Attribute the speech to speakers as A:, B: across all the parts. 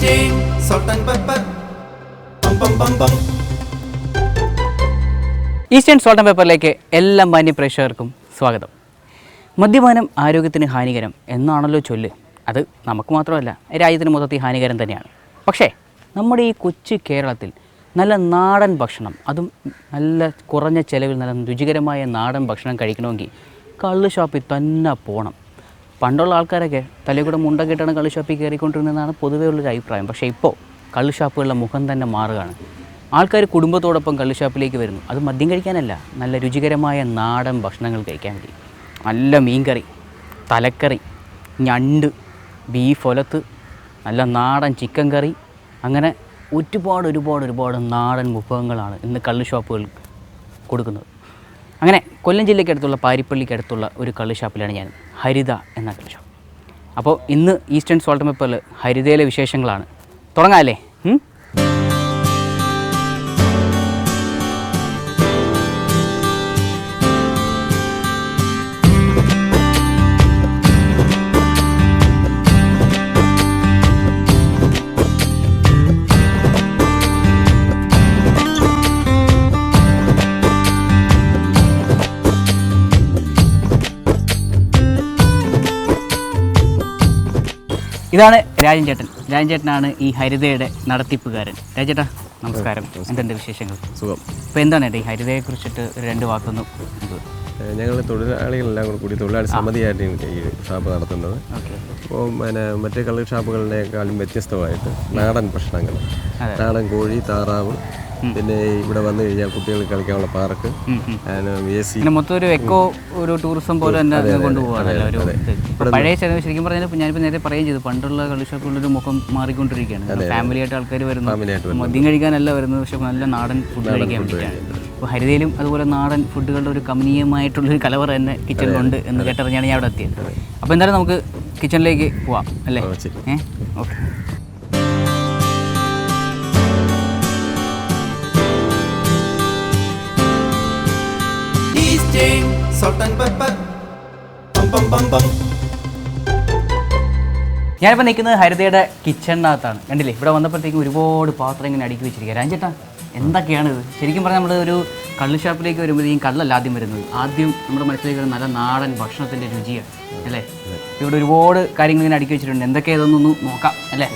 A: Salt and pepper. Bum bum bum bum.
B: Eastern salt and പേപ്പറിലേക്ക് എല്ലാ മാന്യ പ്രേക്ഷകർക്കും സ്വാഗതം. മദ്യപാനം ആരോഗ്യത്തിന് ഹാനികരം എന്നാണല്ലോ ചൊല്ല്. അത് നമുക്ക് മാത്രമല്ല, രാജ്യത്തിന് മൊത്തത്തിൽ ഹാനികരം തന്നെയാണ്. പക്ഷേ നമ്മുടെ ഈ കൊച്ചു കേരളത്തിൽ നല്ല നാടൻ ഭക്ഷണം, അതും നല്ല കുറഞ്ഞ ചിലവിൽ നല്ല രുചികരമായ നാടൻ ഭക്ഷണം കഴിക്കണമെങ്കിൽ കള്ള് ഷോപ്പിൽ തന്നെ പോകണം. പണ്ടുള്ള ആൾക്കാരൊക്കെ തലകൂടെ മുണ്ടം കെട്ടാണ് കള്ള് ഷോപ്പിൽ കയറിക്കൊണ്ടിരുന്നതെന്നാണ് പൊതുവേ ഉള്ളൊരു അഭിപ്രായം. പക്ഷേ ഇപ്പോൾ കള്ള് ഷാപ്പുകളുടെ മുഖം തന്നെ മാറുകയാണ്. ആൾക്കാർ കുടുംബത്തോടൊപ്പം കള്ള് ഷാപ്പിലേക്ക് വരുന്നു. അത് മദ്യം കഴിക്കാനല്ല, നല്ല രുചികരമായ നാടൻ ഭക്ഷണങ്ങൾ കഴിക്കാൻ വേണ്ടി. നല്ല മീൻകറി, തലക്കറി, ഞണ്ട്, ബീഫ് ഒലത്ത്, നല്ല നാടൻ ചിക്കൻ കറി, അങ്ങനെ ഒരുപാട് നാടൻ വിഭവങ്ങളാണ് ഇന്ന് കള്ള് ഷോപ്പുകൾ കൊടുക്കുന്നത്. അങ്ങനെ കൊല്ലം ജില്ലയ്ക്കടുത്തുള്ള പാരിപ്പള്ളിക്കടുത്തുള്ള ഒരു കള്ള് ഷാപ്പിലാണ് ഞാൻ, ഹരിത എന്ന കള്ള് ഷാപ്പ്. അപ്പോൾ ഇന്ന് ഈസ്റ്റേൺ സോൾട്ട് ആൻഡ് പേപ്പറിൽ ഹരിതയിലെ വിശേഷങ്ങളാണ്. തുടങ്ങാമല്ലേ? ഇതാണ് രാജൻ ചേട്ടൻ. രാജൻ ചേട്ടനാണ് ഈ ഹരിതയുടെ നടത്തിപ്പുകാരൻ. രാജേട്ടാ നമസ്കാരം. എന്തുണ്ട് വിശേഷങ്ങൾ?
C: സുഖം.
B: അപ്പോൾ എന്താണ് ഈ ഹരിതയെക്കുറിച്ചിട്ട് രണ്ട് വാക്കൊന്നും?
C: ഞങ്ങൾ തൊഴിലാളികളെല്ലാം കൂടി തൊഴിലാളി സമിതിയായിട്ട് ഈ ഷാപ്പ് നടത്തുന്നത്. അപ്പോൾ മറ്റേ കള്ള് ഷാപ്പുകളിനേക്കാളും വ്യത്യസ്തമായിട്ട് നാടൻ ഭക്ഷണങ്ങൾ, നാടൻ കോഴി, താറാവ്, പിന്നെ ഇവിടെ വന്നു കഴിഞ്ഞാൽ കുട്ടികൾക്ക് കളിക്കാനുള്ള പാർക്ക്, AC,
B: മൊത്തം ഒരു എക്കോ ഒരു ടൂറിസം പോലെ തന്നെ കൊണ്ടുപോകാനല്ലോ. ഒരു പഴയ ചെലവ് ശരിക്കും പറഞ്ഞാൽ ഞാനിപ്പോൾ നേരത്തെ പറയുകയും ചെയ്തു, പണ്ടുള്ള കള്ള് ഷാപ്പുകളുടെ മുഖം മാറിക്കൊണ്ടിരിക്കുകയാണ്. ഫാമിലിയായിട്ട് ആൾക്കാർ വരുന്നു, മദ്യം കഴിക്കാനല്ല വരുന്നത്, പക്ഷെ നല്ല നാടൻ ഫുഡ് കഴിക്കാൻ വേണ്ടിയിട്ടാണ്. അപ്പോൾ ഹരിതയിലും അതുപോലെ നാടൻ ഫുഡുകളുടെ ഒരു കമനീയമായിട്ടുള്ളൊരു കലവറ തന്നെ കിച്ചണിലുണ്ട് എന്ന് കേട്ടറിഞ്ഞാണ് ഞാൻ അവിടെ എത്തിയത്. അപ്പോൾ എന്തായാലും നമുക്ക് കിച്ചണിലേക്ക് പോവാം അല്ലേ? Okay.
A: Salt and pepper. Bum bum bum bum.
B: ഞാനിപ്പോൾ നിൽക്കുന്നത് ഹരിതയുടെ കിച്ചണിനകത്താണ്. കണ്ടില്ലേ, ഇവിടെ വന്നപ്പോഴത്തേക്കും ഒരുപാട് പാത്രം ഇങ്ങനെ അടുക്കി വെച്ചിരിക്കുക. രാജേട്ടാ എന്തൊക്കെയാണിത്? ശരിക്കും പറഞ്ഞാൽ നമ്മൾ ഒരു കള്ള് ഷാപ്പിലേക്ക് വരുമ്പോഴത്തേക്കും കള്ളല്ല ആദ്യം വരുന്നത്. ആദ്യം നമ്മുടെ മനസ്സിലേക്ക് വരുന്ന നല്ല നാടൻ ഭക്ഷണത്തിൻ്റെ രുചിയാണ് അല്ലേ? ഇവിടെ ഒരുപാട് കാര്യങ്ങൾ ഇങ്ങനെ അടുക്കി വെച്ചിട്ടുണ്ട്. എന്തൊക്കെയാണെന്നൊന്ന് നോക്കാം അല്ലേ?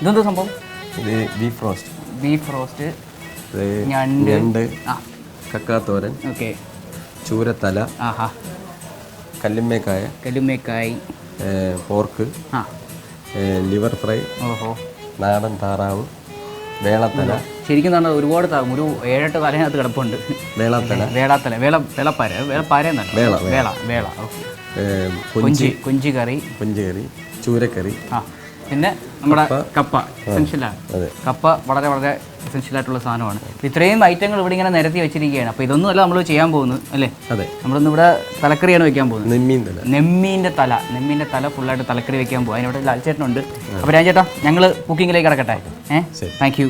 B: ഇതെന്താ സംഭവം? ബീഫ് റോസ്റ്റ്, ഞണ്ട്,
C: കക്കാത്തോരൻ,
B: okay,
C: Choorathala,
B: കല്ലുമ്മേക്കായ്,
C: pork, liver fry, നാടൻ താറാവ്, വേളത്തല. ശരിക്കും
B: പറഞ്ഞാൽ ഒരുപാട് ഒരു 7-8 തലനകത്ത് കിടപ്പുണ്ട്. കൊഞ്ച് കറി,
C: ചൂരക്കറി,
B: പിന്നെ നമ്മുടെ കപ്പ എസെൻഷ്യലാണ്. കപ്പ വളരെ എസെൻഷ്യലായിട്ടുള്ള സാധനമാണ്. ഇത്രയും ഐറ്റങ്ങൾ ഇവിടെ ഇങ്ങനെ നിരത്തി വെച്ചിരിക്കുകയാണ്. അപ്പോൾ ഇതൊന്നും അല്ല നമ്മൾ ചെയ്യാൻ പോകുന്നത് അല്ലേ?
C: അതെ,
B: നമ്മളിന്ന് ഇവിടെ തലക്കറിയാണ് വെക്കാൻ പോകുന്നത്.
C: നെമ്മീൻ്റെ
B: തല ഫുള്ളായിട്ട് തലക്കറി വെക്കാൻ പോകും. അതിനോട് ലാൽച്ചേട്ടനുണ്ട്. അപ്പോൾ രാജേട്ടാ ഞങ്ങൾ കുക്കിങ്ങിലേക്ക് കിടക്കട്ടെ. Thank you.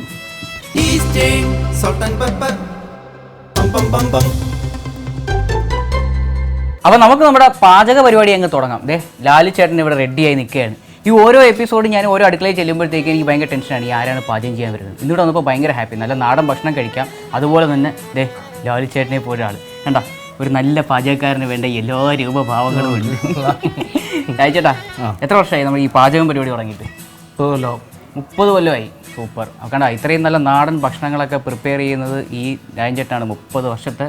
B: അപ്പോൾ നമുക്ക് നമ്മുടെ പാചക പരിപാടി അങ്ങ് തുടങ്ങാം. ലാലുച്ചേട്ടൻ ഇവിടെ റെഡിയായി നിൽക്കുകയാണ്. ഈ ഓരോ എപ്പിസോഡും ഞാൻ ഓരോ അടുക്കളയിൽ ചെല്ലുമ്പോഴത്തേക്ക് എനിക്ക് ഭയങ്കര ടെൻഷനാണ്, ഈ ആരാണ് പാചകം ചെയ്യാൻ വരുന്നത്. ഇന്നിവിടെ വന്നപ്പോൾ ഭയങ്കര ഹാപ്പി, നല്ല നാടൻ ഭക്ഷണം കഴിക്കാം. അതുപോലെ തന്നെ ലാലുച്ചേട്ടനെ പോലെ ആൾ കണ്ട, ഒരു നല്ല പാചകക്കാരന് വേണ്ട എല്ലാ രൂപഭാവങ്ങളും ഉണ്ട്. രാജേട്ടാ എത്ര വർഷമായി നമ്മൾ ഈ പാചകം പരിപാടി തുടങ്ങിയിട്ട്? 30 കൊല്ലമായി. സൂപ്പർ. കണ്ട, ഇത്രയും നല്ല നാടൻ ഭക്ഷണങ്ങളൊക്കെ പ്രിപ്പയർ ചെയ്യുന്നത് ഈ രാജൻചേട്ടനാണ്. 30 വർഷത്തെ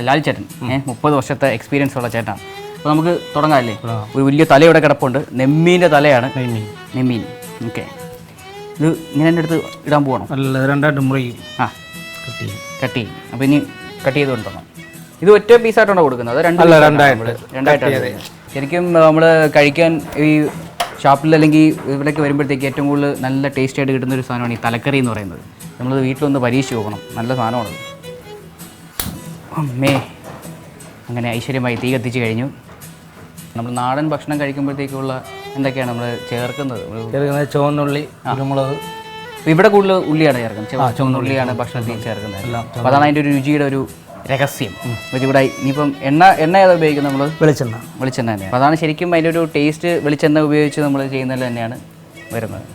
B: ലാൽച്ചേട്ടൻ 30 വർഷത്തെ എക്സ്പീരിയൻസ് ഉള്ള ചേട്ടനാണ്. അപ്പോൾ നമുക്ക് തുടങ്ങാമല്ലേ? ഒരു വലിയ തല ഇവിടെ കിടപ്പുണ്ട്. നെമ്മീൻ്റെ തലയാണ്. നെമ്മീൻ. ഓക്കെ, ഇത് ഇങ്ങനെ എൻ്റെ അടുത്ത് ഇടാൻ പോകണം?
D: അല്ല, രണ്ടായിട്ട് മുറിയും.
B: കട്ട് ചെയ്യും. അപ്പോൾ ഇനി കട്ട് ചെയ്ത് കൊണ്ടുവരണം. ഇത് ഒറ്റ പീസായിട്ടാണോ കൊടുക്കുന്നത്? രണ്ടായിട്ടാണ്. ശരിക്കും നമ്മൾ കഴിക്കാൻ ഈ ഷാപ്പിൽ അല്ലെങ്കിൽ ഇവിടേക്ക് വരുമ്പോഴത്തേക്ക് ഏറ്റവും കൂടുതൽ നല്ല ടേസ്റ്റ് ആയിട്ട് കിട്ടുന്ന ഒരു സാധനമാണ് ഈ തലക്കറി എന്ന് പറയുന്നത്. നമ്മളത് വീട്ടിലൊന്ന് പരീക്ഷിച്ച് നോക്കണം, നല്ല സാധനമാണത്. അമ്മേ, അങ്ങനെ ഐശ്വര്യമായി തീ കത്തിച്ച് കഴിഞ്ഞു. നമ്മൾ നാടൻ ഭക്ഷണം കഴിക്കുമ്പോഴത്തേക്കുള്ള എന്തൊക്കെയാണ് നമ്മൾ ചേർക്കുന്നത്?
D: ചുവന്നുള്ളി, കുരുമുളക്.
B: ഇവിടെ കൂടുതൽ ഉള്ളിയാണ് ചേർക്കുന്നത്. ചുവന്നുള്ളിയാണ് ഭക്ഷണത്തിൽ ചേർക്കുന്നത്. അപ്പോൾ അതാണ് അതിൻ്റെ ഒരു രുചിയുടെ ഒരു രഹസ്യം. ഇവിടെ ഇനിയിപ്പം എണ്ണ ഏതാ ഉപയോഗിക്കുന്നത്? നമ്മൾ വെളിച്ചെണ്ണ തന്നെയാണ്. അപ്പോൾ അതാണ് ശരിക്കും അതിൻ്റെ ഒരു ടേസ്റ്റ്. വെളിച്ചെണ്ണ ഉപയോഗിച്ച് നമ്മൾ ചെയ്യുന്നത് തന്നെയാണ് വരുന്നത്.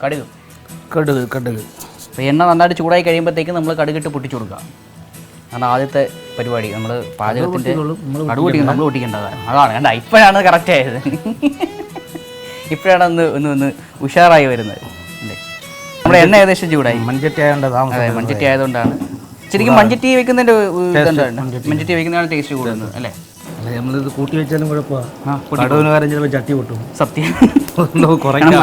B: കടുക്.
D: കടുക്.
B: അപ്പോൾ എണ്ണ നന്നായിട്ട് ചൂടായി കഴിയുമ്പോഴത്തേക്കും നമ്മൾ കടുകിട്ട് പൊട്ടിച്ചു കൊടുക്കുക. അതാണ് ആദ്യത്തെ പരിപാടി. നമ്മൾ പാചകത്തിൻ്റെ കടുക് പൊട്ടിക്കണം, നമ്മൾ പൊട്ടിക്കേണ്ടതാണ്. അതാണ് കണ്ട, ഇപ്പോഴാണ് കറക്റ്റ് ആയത്. ഇപ്പോഴാണ് ഒന്ന് ഉഷാറായി വരുന്നത് അല്ലേ. നമ്മുടെ എണ്ണ ഏകദേശം ചൂടായി.
D: മൺചട്ടി ആയതുകൊണ്ട്.
B: അതെ, മൺചട്ടി ആയതുകൊണ്ടാണ്. ശരിക്കും മൺചട്ടി വെക്കുന്നതിൻ്റെ മൺചട്ടി വെക്കുന്നതാണ് ടേസ്റ്റ് കൂടുന്നത് അല്ലേ.
D: നമ്മളിത് കൂട്ടി വെച്ചാലും കുഴപ്പമാണ്. കടുവിന് കാര്യം ചിലപ്പോൾ ചട്ടി പൊട്ടും.
B: സത്യം.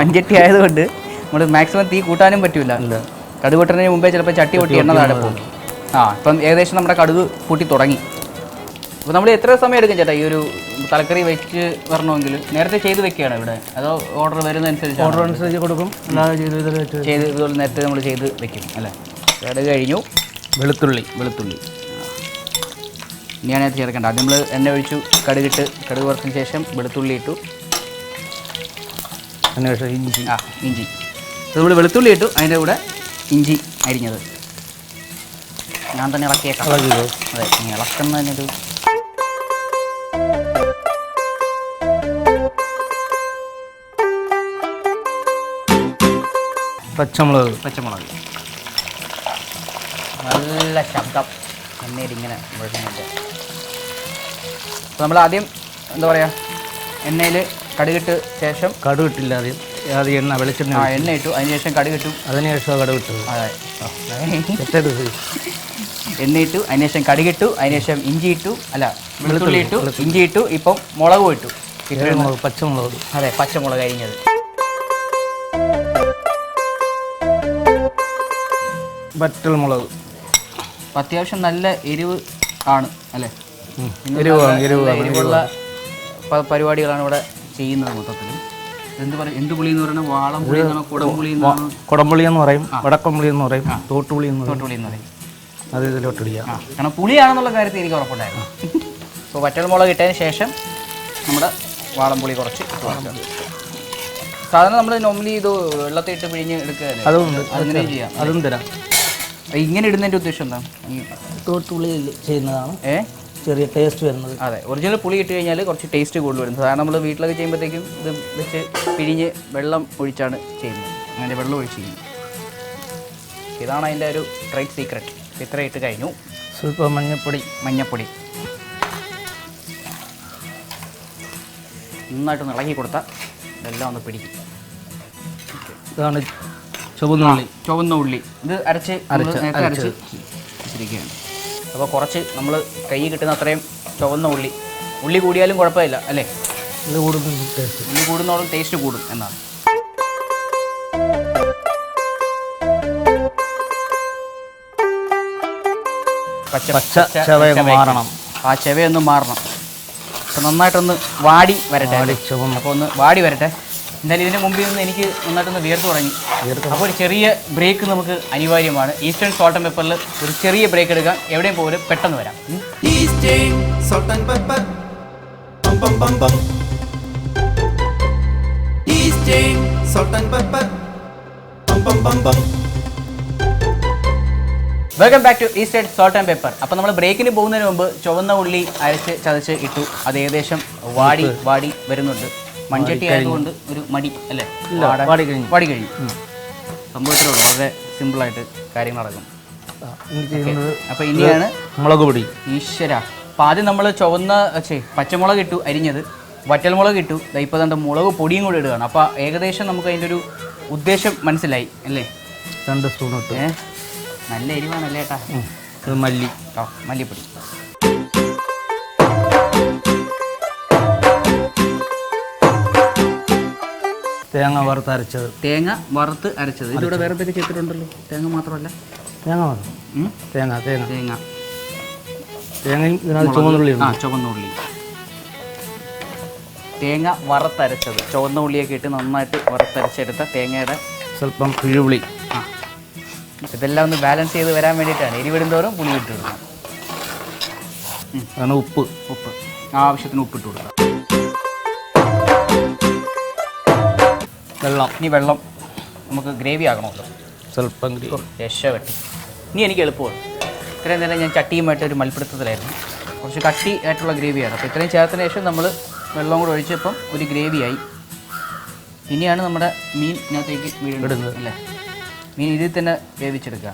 B: മൺചട്ടി ആയതുകൊണ്ട് നമ്മൾ മാക്സിമം തീ കൂട്ടാനും പറ്റില്ല. കടുക് പൊട്ടുന്നതിന് മുമ്പേ ചിലപ്പോൾ ചട്ടി പൊട്ടി എണ്ണ താഴെ പോകും. ഇപ്പം ഏകദേശം നമ്മുടെ കടുക് പൊട്ടി തുടങ്ങി. അപ്പോൾ നമ്മൾ എത്ര സമയം എടുക്കും ചേട്ടാ ഈ ഒരു തലക്കറി വെച്ച് വരണമെങ്കിൽ? നേരത്തെ ചെയ്ത് വെക്കുകയാണ് ഇവിടെ, അതോ ഓർഡർ വരുന്നതനുസരിച്ച്?
D: ഓർഡർ അനുസരിച്ച് കൊടുക്കും, അല്ലാതെ
B: ചെയ്ത് ഇതുപോലെ നേരത്തെ നമ്മൾ ചെയ്ത് വെക്കും അല്ലേ. കടുക് കഴിഞ്ഞു. വെളുത്തുള്ളി ഇനിയാണ് അത് ചേർക്കേണ്ടത്. ആദ്യം നമ്മൾ എണ്ണ ഒഴിച്ചു, കടുകിട്ട്, കടുക് വറുത്തതിന് ശേഷം വെളുത്തുള്ളി ഇട്ടു,
D: അതിനുശേഷം
B: ഇഞ്ചി. നമ്മൾ വെളുത്തുള്ളി ഇട്ടു, അതിൻ്റെ കൂടെ ഇഞ്ചി അരിഞ്ഞത് ഞാൻ തന്നെ ഇളക്കിയേക്കാം. അതെ, ഇളക്കുന്നതിനൊരു
D: പച്ചമുളക്
B: നല്ല ശബ്ദം എണ്ണയിലിങ്ങനെ മുഴുകുന്നുണ്ട്. അപ്പോൾ നമ്മൾ ആദ്യം എന്താ പറയുക, എണ്ണയിൽ കടുകിട്ട് ശേഷം
D: കടുകിട്ടില്ല, ആദ്യം എണ്ണ വെളിച്ചെണ്ണ
B: എണ്ണ ഇട്ടു, അതിനുശേഷം കടുകിട്ടു,
D: അതിനുശേഷം കടുകിട്ടു.
B: അതെ, എണ്ണ ഇട്ടു, അതിനുശേഷം കടുകിട്ടു, അതിനുശേഷം ഇഞ്ചി ഇട്ടു, അല്ല വെളുത്തുള്ളി ഇട്ടു, ഇഞ്ചി ഇട്ടു, ഇപ്പം മുളകും ഇട്ടു.
D: പച്ചമുളക്.
B: അതെ, പച്ചമുളക് അരിഞ്ഞത്.
D: വറ്റൽമുളക്.
B: അത്യാവശ്യം നല്ല എരിവ് ആണ് അല്ലേ.
D: എരിവുള്ള
B: പരിപാടികളാണ് ഇവിടെ ചെയ്യുന്നത് മൊത്തത്തിൽ. എന്ത് പറയും, എന്ത് പുളി എന്ന് പറയുന്നത്? വാളംപുളി എന്നാണോ, കുടംപുളി എന്നാണോ?
D: കുടംപുളി എന്ന് പറയും, വടക്കംപുളി എന്ന് പറയും, തോട്ടുപുളി എന്ന്
B: പറയും.
D: അത് ഇതിലോട്ടിടില്ല,
B: കാരണം പുളിയാണെന്നുള്ള കാര്യത്തിൽ എനിക്ക് ഉറപ്പുണ്ടായിരുന്നു. അപ്പോൾ വറ്റൽമുളക് ഇട്ടതിന് ശേഷം നമ്മുടെ വാളംപുളി കുറച്ച് ഇട്ട് കൊടുക്കുക. സാധാരണ നമ്മൾ നോർമലി ഇത് വെള്ളത്തിൽ ഇട്ട് പിഴിഞ്ഞ് എടുക്കുകയല്ലേ, അങ്ങനെ ചെയ്യാം.
D: അതും തരാം.
B: ഇങ്ങനെ ഇടുന്നതിൻ്റെ ഉദ്ദേശം എന്താ?
D: തോട്ടുപുളി ചെയ്യുന്നതാണ് ചെറിയ ടേസ്റ്റ് വരുന്നത്.
B: അതെ, ഒറിജിനൽ പുളി ഇട്ട് കഴിഞ്ഞാൽ കുറച്ച് ടേസ്റ്റ് കൂടുതൽ വരുന്നത്. സാധാരണ നമ്മൾ വീട്ടിലൊക്കെ ചെയ്യുമ്പോഴത്തേക്കും ഇത് വെച്ച് പിഴിഞ്ഞ് വെള്ളം ഒഴിച്ചാണ് ചെയ്യുന്നത്. അതിൻ്റെ വെള്ളം ഒഴിച്ച് ചെയ്യുന്നത്. ഇതാണ് അതിൻ്റെ ഒരു ട്രേഡ് സീക്രട്ട്. ഇത്ര ഇട്ട് കഴിഞ്ഞു.
D: സ്വല്പം മഞ്ഞപ്പൊടി
B: നന്നായിട്ട് ഇളകി കൊടുത്താൽ ഇതെല്ലാം ഒന്ന് പിടിക്കും.
D: ഇതാണ് ചുവന്ന ഉള്ളി. ഇത്
B: അരച്ച് വെച്ചിരിക്കുകയാണ്. അപ്പോൾ കുറച്ച് നമ്മൾ കൈ കിട്ടുന്ന അത്രയും ചുവന്ന ഉള്ളി കൂടിയാലും കുഴപ്പമില്ല അല്ലേ. ഉള്ളി കൂടുന്നോളം ടേസ്റ്റ് കൂടും എന്നാണ്.
D: മാറണം,
B: ആ ചെവയൊന്ന് മാറണം. അപ്പോൾ നന്നായിട്ടൊന്ന് വാടി വരട്ടെ. അപ്പോൾ ഒന്ന് വാടി വരട്ടെ. എന്തായാലും ഇതിന് മുമ്പിൽ നിന്ന് എനിക്ക് നന്നായിട്ടൊന്ന് വിയർത്ത് തുടങ്ങി. അപ്പോൾ ഒരു ചെറിയ ബ്രേക്ക് നമുക്ക് അനിവാര്യമാണ്. ഈസ്റ്റേൺ സോൾട്ട് ആൻഡ് പെപ്പറിൽ ഒരു ചെറിയ ബ്രേക്ക് എടുക്കാം. എവിടെയും പോലും പെട്ടെന്ന് വരാം.
A: Eastern salt and pepper. Bum bum bum bum. Eastern salt and pepper. Bum bum bum bum.
B: Welcome back to Eastern salt and pepper. അപ്പോൾ നമ്മൾ ബ്രേക്കിന് പോകുന്നതിന് മുമ്പ് ചുവന്ന ഉള്ളി അരച്ച് ചതച്ച് ഇട്ടു. അത് ഏകദേശം വാടി വരുന്നുണ്ട്. മൺചട്ടി ആയതുകൊണ്ട് ഒരു മടി അല്ലേ, വാടി കഴിഞ്ഞു. സംഭവത്തിലുള്ളൂ, വളരെ സിമ്പിളായിട്ട് കാര്യങ്ങൾ നടക്കും. അപ്പോൾ ഇനിയാണ്
D: മുളക് പൊടി.
B: ഈശ്വര. അപ്പോൾ ആദ്യം നമ്മൾ പച്ചമുളക് ഇട്ടു അരിഞ്ഞത്, വറ്റൽമുളക് ഇട്ടു, ഇപ്പോൾ തന്നെ മുളക് പൊടിയും കൂടി ഇടുകയാണ്. അപ്പോൾ ഏകദേശം നമുക്ക് അതിൻ്റെ ഒരു ഉദ്ദേശം മനസ്സിലായി അല്ലേ.
D: 2 സ്പൂൺ ഇട്ട്.
B: നല്ല എരിവാണല്ലേ ഏട്ടാ. മല്ലിപ്പൊടി.
D: തേങ്ങ വറുത്തരച്ചത്.
B: ഇതിലൂടെ വേറെ എന്തൊക്കെ ചേർത്തിട്ടുണ്ടല്ലോ? തേങ്ങ മാത്രമല്ല,
D: തേങ്ങയും ചുവന്നുള്ളി.
B: ചുവന്നുള്ളി, തേങ്ങ വറുത്തരച്ചത്, ചുവന്ന ഉള്ളിയൊക്കെ ഇട്ട് നന്നായിട്ട് വറുത്തരച്ചെടുത്ത തേങ്ങയുടെ
D: സ്വല്പം പിഴുപുളി.
B: ഇതെല്ലാം ഒന്ന് ബാലൻസ് ചെയ്ത് വരാൻ വേണ്ടിയിട്ടാണ് എരിവിടുന്നവരും പുളി ഇട്ടിടുന്നത്.
D: ഉപ്പ്
B: ആവശ്യത്തിന് ഉപ്പിട്ട് കൊടുക്കുക. ഇനി വെള്ളം നമുക്ക് ഗ്രേവി ആകണമല്ലോ.
D: സ്വല്പം
B: രക്ഷപ്പെട്ടി. ഇനി എനിക്ക് എളുപ്പമാണ്. ഇത്രയും നേരം ഞാൻ ചട്ടിയുമായിട്ട് ഒരു മൽപ്പിടുത്തത്തിലായിരുന്നു. കുറച്ച് കട്ടി ആയിട്ടുള്ള ഗ്രേവിയാണ്. അപ്പോൾ ഇത്രയും ചേർത്തതിന് ശേഷം നമ്മൾ വെള്ളം കൂടെ ഒഴിച്ചപ്പം ഒരു ഗ്രേവിയായി. ഇനിയാണ് നമ്മുടെ മീൻ ഇതിനകത്തേക്ക് വീഴുന്നത് അല്ലേ? മീൻ ഇതിൽ തന്നെ വേവിച്ചെടുക്കുക.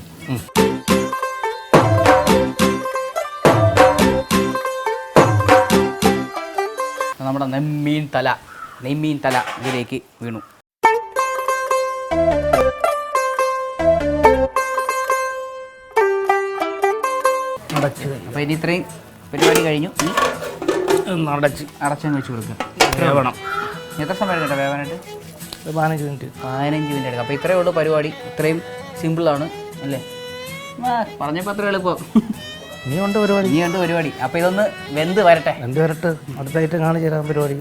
B: നമ്മുടെ നെയ്മീൻ തല ഇതിലേക്ക് വീണു. അപ്പോൾ ഇനി ഇത്രയും പരിപാടി കഴിഞ്ഞു. അടച്ചങ്ങ് വെച്ച് കൊടുക്കുക.
D: വേവണം.
B: എത്ര സമയം എടുക്കട്ടെ വേവാനായിട്ട്?
D: 15 മിനിറ്റ്.
B: 15 മിനിറ്റ് എടുക്കാം. അപ്പോൾ ഇത്രയേ ഉള്ളൂ പരിപാടി. ഇത്രയും സിമ്പിളാണ് അല്ലേ? പറഞ്ഞപ്പോൾ അത്ര എളുപ്പം.
D: ഇനിയുണ്ട് പരിപാടി.
B: അപ്പോൾ ഇതൊന്ന് വെന്ത് വരട്ടെ.
D: അടുത്തായിട്ട് കാണിച്ചു തരാൻ പരിപാടി.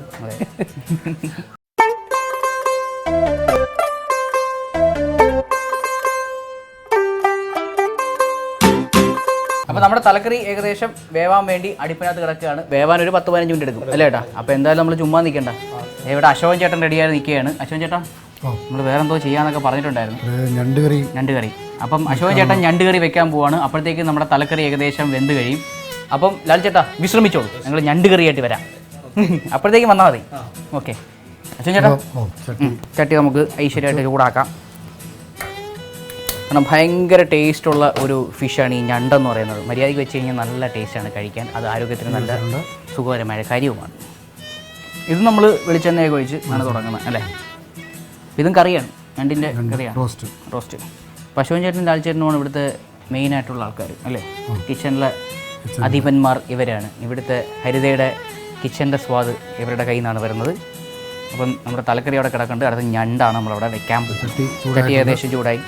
B: അപ്പോൾ നമ്മുടെ തലക്കറി ഏകദേശം വേവാൻ വേണ്ടി അടുപ്പിനകത്ത് കിടക്കുകയാണ്. വേവാൻ ഒരു 10-15 മിനിറ്റ് എടുക്കും അല്ലേ ഏട്ടാ? അപ്പോൾ എന്തായാലും നമ്മൾ ചുമ്മാ നിൽക്കണ്ട. ഇവിടെ അശോകൻ ചേട്ടൻ റെഡിയായി നിൽക്കുകയാണ്. അശോകൻ ചേട്ടാ, നമ്മൾ വേറെ എന്തോ ചെയ്യാന്നൊക്കെ പറഞ്ഞിട്ടുണ്ടായിരുന്നു. ഞണ്ട് കറി. അപ്പം അശോകൻ ചേട്ടൻ ഞണ്ട് കറി വെക്കാൻ പോവാണ്. അപ്പോഴത്തേക്ക് നമ്മുടെ തലക്കറി ഏകദേശം വെന്ത് കഴിയും. അപ്പം ലാൽ ചേട്ടാ വിശ്രമിച്ചോളൂ, ഞങ്ങൾ ഞണ്ട് കറിയായിട്ട് വരാം. അപ്പോഴത്തേക്ക് വന്നാൽ മതി. ഓക്കെ അശോകൻ ചേട്ടാ, ചട്ടി നമുക്ക് ഐശ്വര്യമായിട്ട് ചൂടാക്കാം. കാരണം ഭയങ്കര ടേസ്റ്റുള്ള ഒരു ഫിഷാണ് ഈ ഞണ്ടെന്ന് പറയുന്നത്. മര്യാദയ്ക്ക് വെച്ച് കഴിഞ്ഞാൽ നല്ല ടേസ്റ്റാണ് കഴിക്കാൻ. അത് ആരോഗ്യത്തിന് നല്ല സുഖകരമായ കാര്യവുമാണ്. ഇത് നമ്മൾ വെളിച്ചെണ്ണയൊക്കെ ഒഴിച്ച് ആണ് തുടങ്ങുന്നത് അല്ലേ? ഇതും കറിയാണ്, ഞണ്ടിൻ്റെ കറിയാണ്, റോസ്റ്റ്. പശുവൻ ചേട്ടനും ലാൽ ചേട്ടനുമാണ് ഇവിടുത്തെ മെയിനായിട്ടുള്ള ആൾക്കാർ അല്ലേ? കിച്ചണിലെ അധിപന്മാർ ഇവരാണ്. ഇവിടുത്തെ ഹരിതയുടെ കിച്ചൻ്റെ സ്വാദ് ഇവരുടെ കയ്യിൽ നിന്നാണ് വരുന്നത്. അപ്പം നമ്മുടെ തലക്കറി അവിടെ കിടക്കുന്നുണ്ട്. അടുത്ത ഞണ്ടാണ് നമ്മളവിടെ വെക്കാൻ പോകുന്നത്. ചട്ടി ഏകദേശം ചൂടായി.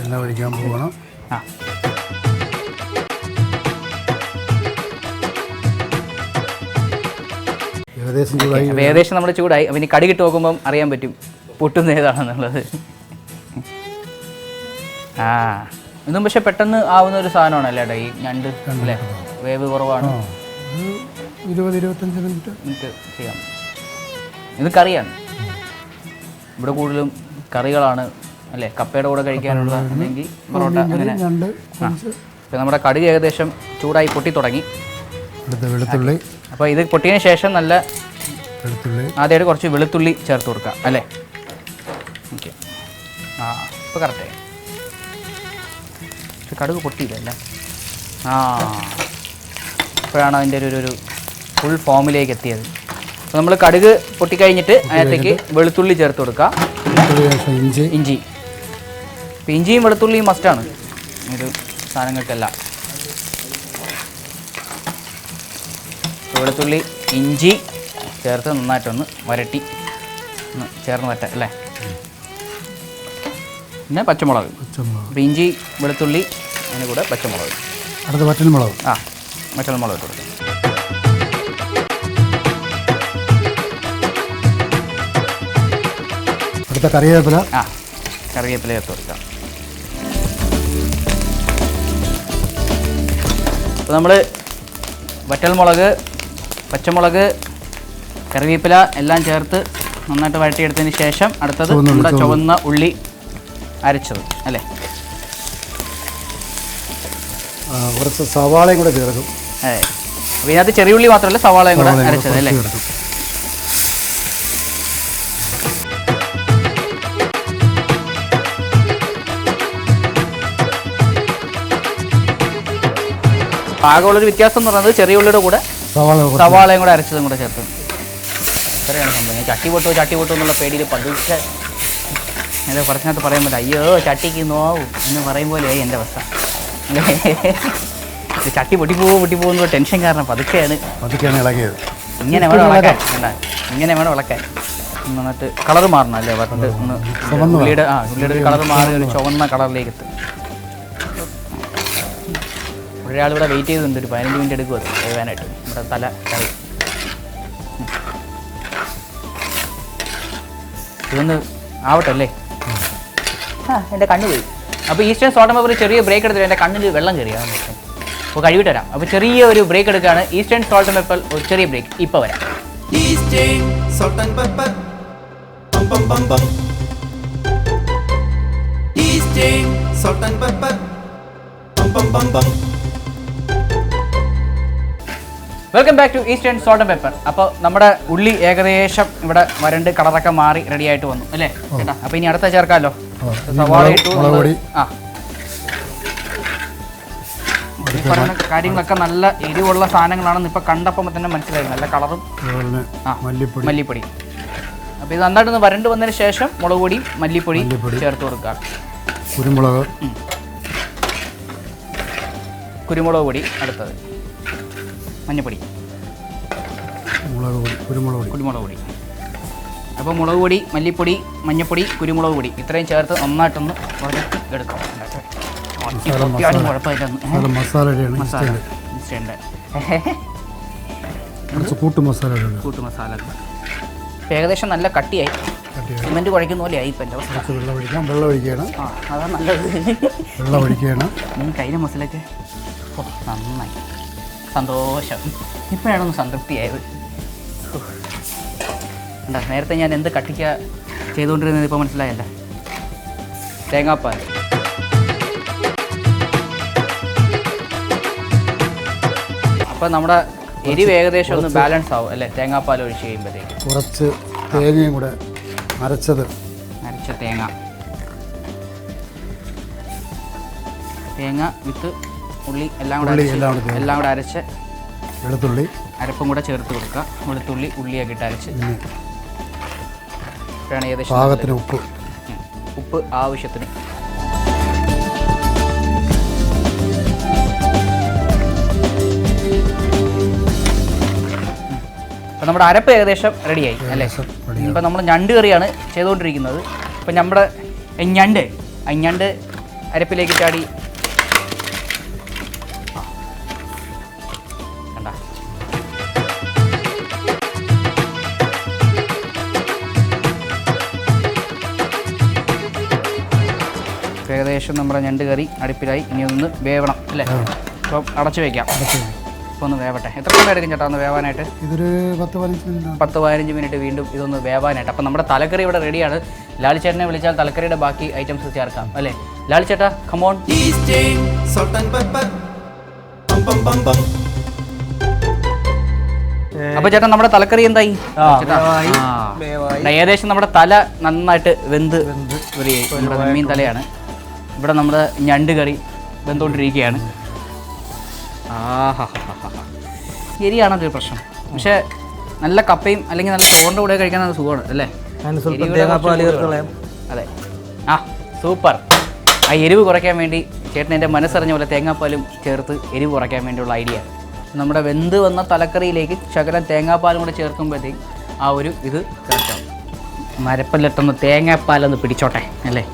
E: എല്ലാം ഒഴിക്കാൻ പോകണം.
B: ഏകദേശം നമ്മൾ ചൂടായി. അപ്പം ഇനി കടുകിട്ട് നോക്കുമ്പം അറിയാൻ പറ്റും പൊട്ടുന്ന ഏതാണെന്നുള്ളത്. ഇതും പക്ഷെ പെട്ടെന്ന് ആവുന്ന ഒരു സാധനമാണ് അല്ലേട്ടാ ഈ ഞണ്ട് അല്ലേ? വേവ് കുറവാണ്.
E: 20-25 മിനിറ്റ്
B: ചെയ്യാം. ഇത് കറിയാണ്. ഇവിടെ കൂടുതലും കറികളാണ് അല്ലേ? കപ്പയുടെ കൂടെ കഴിക്കാനുള്ള അല്ലെങ്കിൽ പൊറോട്ട അങ്ങനെ. ഇപ്പം നമ്മുടെ കടുക് ഏകദേശം ചൂടായി പൊട്ടി തുടങ്ങി.
E: വെളുത്തുള്ളി.
B: അപ്പോൾ ഇത് പൊട്ടിയതിന് ശേഷം നല്ല ആദ്യമായിട്ട് കുറച്ച് വെളുത്തുള്ളി ചേർത്ത് കൊടുക്കാം അല്ലേ? ഓക്കെ. ഇപ്പോൾ കറക്റ്റായി. പക്ഷെ കടുക് പൊട്ടിയില്ലല്ലേ? ഇപ്പോഴാണ് അതിൻ്റെ ഒരു ഫുൾ ഫോമിലേക്ക് എത്തിയത്. അപ്പോൾ നമ്മൾ കടുക് പൊട്ടിക്കഴിഞ്ഞിട്ട് അതിനകത്തേക്ക് വെളുത്തുള്ളി ചേർത്ത് കൊടുക്കുക. ഇഞ്ചി. ഇപ്പോൾ ഇഞ്ചിയും വെളുത്തുള്ളിയും മസ്റ്റാണ് ഇത് സാധനങ്ങൾക്കെല്ലാം. വെളുത്തുള്ളി ഇഞ്ചി ചേർത്ത് നന്നായിട്ടൊന്ന് വരട്ടി ചേർന്ന് വരട്ടെ അല്ലേ? പിന്നെ പച്ചമുളക്. അപ്പോൾ ഇഞ്ചി വെളുത്തുള്ളി അതിന് കൂടെ പച്ചമുളക്.
E: അടുത്ത വറ്റൽമുളക്.
B: വറ്റൽമുളക് ഇട്ട് കൊടുക്കാം.
E: അടുത്ത കറിവേപ്പില.
B: കറിവേപ്പില ചേർത്ത് കൊടുക്കാം. അപ്പോൾ നമ്മൾ വറ്റൽമുളക്, പച്ചമുളക്, കറിവേപ്പില എല്ലാം ചേർത്ത് നന്നായിട്ട് വഴറ്റിയെടുത്തതിന് ശേഷം അടുത്തത് നമ്മുടെ ചുവന്ന ഉള്ളി അരച്ചത് അല്ലേ?
E: കുറച്ച് സവാളയും കൂടെ ചേർക്കും.
B: അതെ. അപ്പോൾ ഇതിനകത്ത് ചെറിയ ഉള്ളി മാത്രമല്ല സവാളയും കൂടെ അരച്ചത് അല്ലേ? ആകെയുള്ളൊരു വ്യത്യാസം എന്ന് പറയുന്നത് ചെറിയ ഉള്ളിയുടെ കൂടെ സവാളയും കൂടെ അരച്ചതും കൂടെ ചേർത്ത്. ഇത്രയാണ് സംഭവം. ഞാൻ ചട്ടി പൊട്ടു എന്നുള്ള പേടിയിൽ പതുക്കെ എൻ്റെ കുറച്ചിനകത്ത് പറയാൻ പറ്റില്ല. അയ്യോ ചട്ടിക്ക് നോവും എന്ന് പറയും പോലെയായി എൻ്റെ അവസ്ഥ. ചട്ടി പൊട്ടിപ്പോകുന്ന ടെൻഷൻ കാരണം പതുക്കെയാണ്
E: ഇളകിയത്.
B: ഇങ്ങനെ വേണം ഇളക്കാൻ. എന്നിട്ട് കളർ മാറണം അല്ലേ? വറുത്ത് ഒന്ന് ഉള്ളിയുടെ ഒരു കളർ മാറി ഒരു ചുവന്ന കളറിലേക്ക് എത്തും. ഒരാളിവിടെ വെയിറ്റ് ചെയ്തിട്ടുണ്ട്. ഒരു 15 മിനിറ്റ് എടുക്കും അത് വേവാനായിട്ട്. നമ്മുടെ തല കറി ഇതൊന്ന് ആവട്ടെ അല്ലേ? എൻ്റെ കണ്ണ് പോയി. അപ്പോൾ ഈസ്റ്റേൺ സോൾട്ട് പേപ്പർ ചെറിയ ബ്രേക്ക് എടുത്തിട്ട് എൻ്റെ കണ്ണിൽ വെള്ളം കയറിയാണ്. അപ്പോൾ കഴുകിട്ട് വരാം. അപ്പോൾ ചെറിയ ഒരു ബ്രേക്ക് എടുക്കുകയാണ്. ഈസ്റ്റേൺ സോൾട്ട് പേപ്പർ ഒരു ചെറിയ ബ്രേക്ക്. ഇപ്പോൾ വരാം.
A: Eastern salt and pepper. Bum bum bum bum. Eastern salt and pepper. Bum bum bum bum.
B: Welcome back to Eastern salt and pepper. അപ്പോൾ നമ്മുടെ ഉള്ളി ഏകദേശം ഇവിടെ വരണ്ട് കളറൊക്കെ മാറി റെഡി ആയിട്ട് വന്നു അല്ലേ ചേട്ടാ? അപ്പോൾ ഇനി അടുത്ത ചേർക്കാമല്ലോ. സവാള ഇട്ടു. ആ ഈ പറയുന്ന കാര്യങ്ങളൊക്കെ നല്ല എരിവുള്ള സാധനങ്ങളാണെന്ന് ഇപ്പോൾ കണ്ടപ്പോൾ തന്നെ മനസ്സിലായി. നല്ല കളറും മല്ലിപ്പൊടി. അപ്പോൾ ഇത് നന്നായിട്ടൊന്ന് വരണ്ട് വന്നതിന് ശേഷം മുളക് പൊടി മല്ലിപ്പൊടി ചേർത്ത് കൊടുക്കുക. കുരുമുളക് പൊടി. അടുത്തത് മഞ്ഞൾപ്പൊടി, കുരുമുളക് പൊടി. അപ്പോൾ മുളക് പൊടി, മല്ലിപ്പൊടി, മഞ്ഞൾപ്പൊടി, കുരുമുളക് പൊടി ഇത്രയും ചേർത്ത് നന്നായിട്ടൊന്ന് വഴറ്റി എടുക്കാം. കൂട്ടുമസാല ഏകദേശം നല്ല കട്ടിയായി, സിമെന്റ് കുഴയ്ക്കുന്ന പോലെ ആയി. ഇപ്പം എൻ്റെ അതാ നല്ലത്. കഴിഞ്ഞ മസാലയൊക്കെ നന്നായി, സന്തോഷം. ഇപ്പോഴാണൊന്ന് സംതൃപ്തിയായത്. എന്താ നേരത്തെ ഞാൻ എന്ത് കട്ടിക്ക ചെയ്തുകൊണ്ടിരുന്നത് ഇപ്പോൾ മനസ്സിലായല്ല. തേങ്ങാപ്പാൽ അപ്പം നമ്മുടെ എരിവ് ഏകദേശം ഒന്ന് ബാലൻസ് ആവും അല്ലേ തേങ്ങാപ്പാൽ ഒഴിച്ച് കഴിയുമ്പോഴത്തേക്ക്.
E: കുറച്ച് തേങ്ങയും കൂടെ അരച്ച
B: തേങ്ങ വിത്ത് ഉള്ളി എല്ലാം കൂടെ അരച്ച്
E: വെളുത്തുള്ളി
B: അരപ്പും കൂടെ ചേർത്ത് കൊടുക്കുക. വെളുത്തുള്ളി ഉള്ളിയൊക്കെ ഇട്ട് അരച്ച് ഏകദേശം
E: പാകത്തിന്
B: ഉപ്പ് ആവശ്യത്തിന്. അപ്പം നമ്മുടെ അരപ്പ് ഏകദേശം റെഡിയായി അല്ലേ? ഇപ്പം നമ്മൾ ഞണ്ട് കറിയാണ് ചെയ്തുകൊണ്ടിരിക്കുന്നത്. ഇപ്പം നമ്മുടെ ഞണ്ട് അരപ്പിലേക്ക് ചാടി കണ്ട. ഏകദേശം നമ്മുടെ ഞണ്ട് കറി അടുപ്പിലായി. ഇനി ഒന്ന് വേവണം അല്ലേ? അപ്പം അടച്ചു വയ്ക്കാം. ഒന്ന് വേവട്ടെ. എത്ര സമയം എടുക്കും ചേട്ടാ ഒന്ന് വേവാനായിട്ട്?
E: ഇതൊരു
B: 10-15 മിനിറ്റ് വീണ്ടും ഇതൊന്ന് വേവാനായിട്ട്. അപ്പം നമ്മുടെ തലക്കറി ഇവിടെ റെഡിയാണ്. ലാൽ ചേട്ടനെ വിളിച്ചാൽ തലക്കറിയുടെ ബാക്കി ഐറ്റംസ് ചേർക്കാം അല്ലേ? ലാൽ ചേട്ടാ come on.
A: Eastern Salt and Pepper.
B: അപ്പോൾ ചേട്ടാ നമ്മുടെ തലക്കറി എന്തായി? ഏകദേശം നമ്മുടെ തല നന്നായിട്ട് വെന്ത് റെഡിയായി. നമ്മുടെ മീൻ തലയാണ്. ഇവിടെ നമ്മുടെ ഞണ്ട് കറി വെന്തുകൊണ്ടിരിക്കുകയാണ്. എരിയാണൊരു പ്രശ്നം. പക്ഷേ നല്ല കപ്പയും അല്ലെങ്കിൽ നല്ല ചോറിൻ്റെ കൂടെ കഴിക്കാൻ നല്ല സുഖമാണ് അല്ലേ? അതെ. ആ സൂപ്പർ. ആ എരിവ് കുറയ്ക്കാൻ വേണ്ടി ചേട്ടൻ എൻ്റെ മനസ്സറിഞ്ഞ പോലെ തേങ്ങാപ്പാലും ചേർത്ത് എരിവ് കുറയ്ക്കാൻ വേണ്ടിയുള്ള ഐഡിയ. നമ്മുടെ വെന്ത് വന്ന തലക്കറിയിലേക്ക് ശകലം തേങ്ങാപ്പാലും കൂടെ ചേർക്കുമ്പോഴത്തേക്ക് ആ ഒരു ഇത് കറക്റ്റാവും. മരപ്പല്ലിട്ടൊന്ന് തേങ്ങാപ്പാലൊന്ന് പിടിച്ചോട്ടെ അല്ലേ?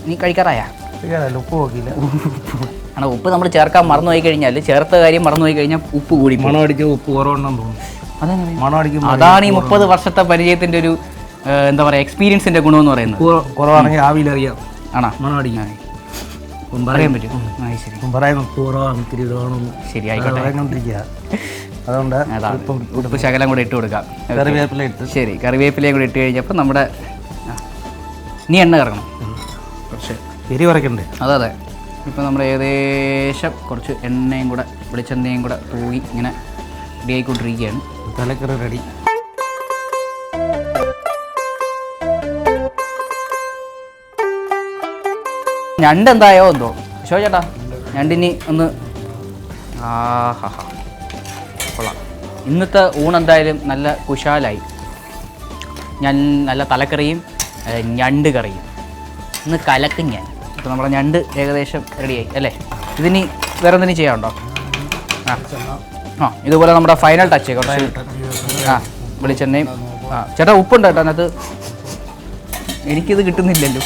B: നീ കഴിക്കാറായാ?
D: ഉപ്പ് നോക്കിയില്ല.
B: ആണോ? ഉപ്പ് നമ്മൾ ചേർക്കാൻ മറന്നുപോയി കഴിഞ്ഞാൽ, ചേർത്ത കാര്യം മറന്നുപോയി കഴിഞ്ഞാൽ ഉപ്പ് കൂടി
D: മണം അടിച്ച് ഉപ്പ് കുറവുണ്ടെന്ന് തോന്നുന്നു. മണം അടിക്കും.
B: അതാണ് ഈ 30 വർഷത്തെ പരിചയത്തിൻ്റെ ഒരു എന്താ പറയുക എക്സ്പീരിയൻസിൻ്റെ ഗുണമെന്ന് പറയുന്നത്.
D: കുറവാണെങ്കിൽ ആവിയിലറിയാം.
B: ആണോ?
D: മണം അടിക്കും.
B: പറയാൻ പറ്റും. ശരി ആയിക്കോട്ടെ.
D: അതുകൊണ്ട്
B: ഉപ്പ് ശകലം കൂടെ ഇട്ട് കൊടുക്കാം.
D: കറിവേപ്പില ഇട്ട്.
B: ശരി, കറിവേപ്പിലയും കൂടെ ഇട്ട് കഴിഞ്ഞപ്പോൾ നമ്മുടെ നീ എണ്ണ കറങ്ങണം.
D: കുറച്ച് എരി കുറയ്ക്കണ്ടേ?
B: അതെ. ഇപ്പോൾ നമ്മൾ ഏകദേശം കുറച്ച് എണ്ണയും കൂടെ വെളിച്ചെണ്ണയും കൂടെ തൂങ്ങി ഇങ്ങനെ റെഡി ആയിക്കൊണ്ടിരിക്കുകയാണ്.
D: തലക്കറി റെഡി.
B: ഞണ്ട് എന്തായോ എന്തോ ഷോ ചേട്ടാ, ഞണ്ടിനി ഒന്ന് കൊള്ളാം. ഇന്നത്തെ ഊണെന്തായാലും നല്ല കുശാലായി. നല്ല തലക്കറിയും ഞണ്ട് കറിയും ഇന്ന് കലക്കും ഞാൻ. ഇപ്പോൾ നമ്മുടെ ഞണ്ട് ഏകദേശം റെഡിയായി അല്ലേ? ഇതിനി വേറെ എന്തെങ്കിലും ചെയ്യാനുണ്ടോ? ഇതുപോലെ നമ്മുടെ ഫൈനൽ ടച്ച് കുറച്ച് വെളിച്ചെണ്ണയും. ചേട്ടാ ഉപ്പുണ്ട് കേട്ടോ അതിനകത്ത്. എനിക്കിത് കിട്ടുന്നില്ലല്ലോ.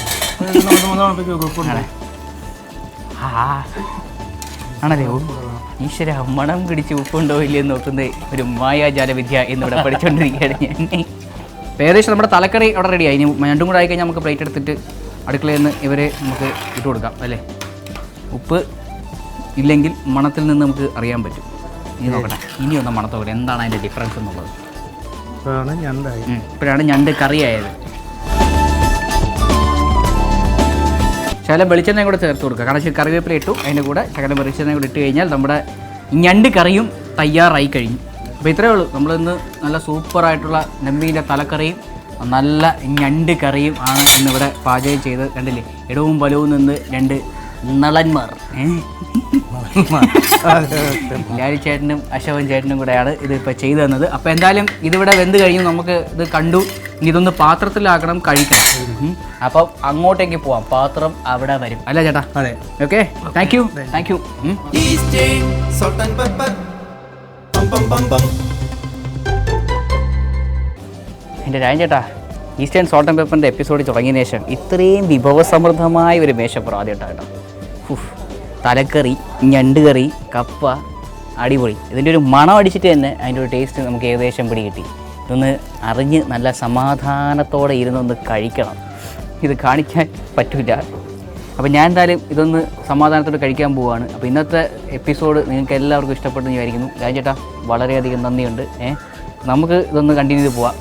B: ആണല്ലേ? ഈശ്വര, മണം പിടിച്ച് ഉപ്പുണ്ടോ ഇല്ലെന്ന് നോക്കുന്നത് ഒരു മായാജാലവിദ്യ എന്നിവിടെ പഠിച്ചുകൊണ്ടിരിക്കുകയാണ് ഞാൻ. ഏകദേശം നമ്മുടെ തലക്കറി അവിടെ റെഡിയായി. ഇനി രണ്ടും കൂടെ ആയിക്കഴിഞ്ഞാൽ നമുക്ക് പ്ലേറ്റ് എടുത്തിട്ട് അടുക്കളയിൽ നിന്ന് ഇവരെ നമുക്ക് ഇട്ട് കൊടുക്കാം അല്ലേ? ഉപ്പ് ഇല്ലെങ്കിൽ മണത്തിൽ നിന്ന് നമുക്ക് അറിയാൻ പറ്റും. ഇനി നോക്കട്ടെ, ഇനി ഒന്ന് മണത്തോടെ എന്താണ് അതിൻ്റെ ഡിഫറൻസ് എന്നുള്ളത്. ഇപ്പോഴാണ് ഞണ്ട് കറിയായത്. ശകലം വെളിച്ചെണ്ണയും കൂടെ ചേർത്ത് കൊടുക്കുക. കാരണം കറിവേപ്പില ഇട്ടു, അതിൻ്റെ കൂടെ ശകലം വെളിച്ചെണ്ണയും കൂടെ ഇട്ട് കഴിഞ്ഞാൽ നമ്മുടെ ഞണ്ട് കറിയും തയ്യാറായി കഴിഞ്ഞു. അപ്പോൾ ഇത്രയേ ഉള്ളൂ. നമ്മളിന്ന് നല്ല സൂപ്പറായിട്ടുള്ള നെമ്മീൻ്റെ തലക്കറിയും നല്ല ഞണ്ട് കറിയും ആണ് ഇന്നിവിടെ പാചകം ചെയ്ത്. കണ്ടില്ലേ, ഇടവും വലവും നിന്ന് രണ്ട് നളന്മാർ ലാലി ചേട്ടനും അശോകൻ ചേട്ടനും കൂടെയാണ് ഇതിപ്പോൾ ചെയ്തു തന്നത്. അപ്പോൾ എന്തായാലും ഇതിവിടെ വെന്ത് കഴിഞ്ഞു, നമുക്ക് ഇത് കണ്ടു. ഇനി ഇതൊന്ന് പാത്രത്തിലാക്കണം, കഴിക്കണം. അപ്പം അങ്ങോട്ടേക്ക് പോവാം, പാത്രം അവിടെ വരും അല്ല ചേട്ടാ?
D: അതെ.
B: Okay, thank you.
A: Eastern salt and pepper. Bum bum bum bum.
B: എൻ്റെ രാജൻ ചേട്ടാ, ഈസ്റ്റേൺ സോൾട്ട് ആൻഡ് പെപ്പറിൻ്റെ എപ്പിസോഡ് തുടങ്ങിയതിന് ശേഷം ഇത്രയും വിഭവസമൃദ്ധമായ ഒരു മേശപ്പുറം ആദ്യമായിട്ടാണ് കേട്ടോ. തലക്കറി, ഞണ്ട് കറി, കപ്പ, അടിപൊളി. ഇതിൻ്റെ ഒരു മണം അടിച്ചിട്ട് തന്നെ അതിൻ്റെ ഒരു ടേസ്റ്റ് നമുക്ക് ഏകദേശം പിടി കിട്ടി. ഇതൊന്ന് അറിഞ്ഞ് നല്ല സമാധാനത്തോടെ ഇരുന്നൊന്ന് കഴിക്കണം. ഇത് കാണിക്കാൻ പറ്റില്ല. അപ്പോൾ ഞാൻ എന്തായാലും ഇതൊന്ന് സമാധാനത്തോടെ കഴിക്കാൻ പോവുകയാണ്. അപ്പോൾ ഇന്നത്തെ എപ്പിസോഡ് നിങ്ങൾക്ക് എല്ലാവർക്കും ഇഷ്ടപ്പെട്ടെന്ന് വിചാരിക്കുന്നു. രാജൻ ചേട്ടാ വളരെയധികം നന്ദിയുണ്ട്. നമുക്ക് ഇതൊന്ന് കണ്ടിന്യൂ ചെയ്ത് പോവാം.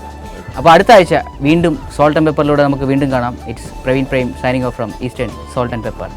B: അപ്പോൾ അടുത്ത ആഴ്ച വീണ്ടും സോൾട്ട് ആൻഡ് പെപ്പറിലൂടെ നമുക്ക് വീണ്ടും കാണാം. It's Praveen Prem signing off from eastern salt and pepper.